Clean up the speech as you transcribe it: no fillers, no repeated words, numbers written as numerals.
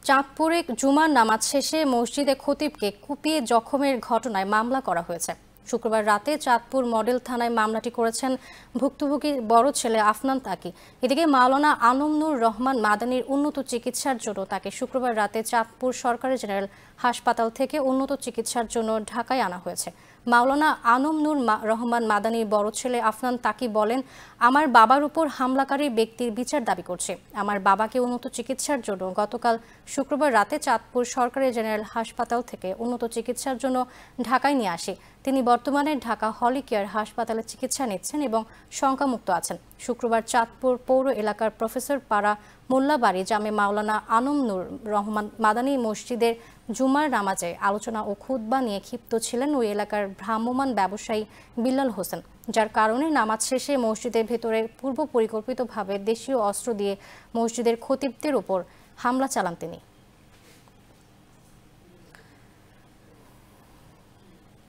চাঁদপুরে জুমার নামাজ শেষে মসজিদে খতিবকে কুপিয়ে জখমের ঘটনায় মামলা করা হয়েছে। শুক্রবার রাতে চাঁদপুর মডেল থানায় মামলাটি করেছেন ভুক্তভোগীর বড় ছেলে আফনান তাকি। এদিকে মাওলানা আনম নূর রহমান মাদানির উন্নত চিকিৎসার জন্য তাকে শুক্রবার রাতে চাঁদপুর সরকারি জেনারেল হাসপাতাল থেকে উন্নত চিকিৎসার জন্য ঢাকায় আনা হয়েছে। মাওলানা আনম নূর রহমান মাদানির বড় ছেলে আফনান তাকি বলেন, আমার বাবার উপর হামলাকারী ব্যক্তির বিচার দাবি করছে। আমার বাবাকে উন্নত চিকিৎসার জন্য গতকাল শুক্রবার রাতে চাঁদপুর সরকারি জেনারেল হাসপাতাল থেকে উন্নত চিকিৎসার জন্য ঢাকায় নিয়ে আসে। তিনি বর্তমানে ঢাকা হলি কেয়ার হাসপাতালে চিকিৎসা নিচ্ছেন এবং শঙ্কামুক্ত আছেন। শুক্রবার চাঁদপুর পৌর এলাকার প্রফেসর পাড়া মোল্লাবাড়ি জামে মাওলানা আনম নূর রহমান মাদানী মসজিদের জুমার নামাজে আলোচনা ও খুতবা নিয়ে ক্ষিপ্ত ছিলেন ওই এলাকার ভ্রাম্যমাণ ব্যবসায়ী বিল্লাল হোসেন, যার কারণে নামাজ শেষে মসজিদের ভেতরে পূর্ব পরিকল্পিতভাবে দেশীয় অস্ত্র দিয়ে মসজিদের খতিবদের উপর হামলা চালান তিনি।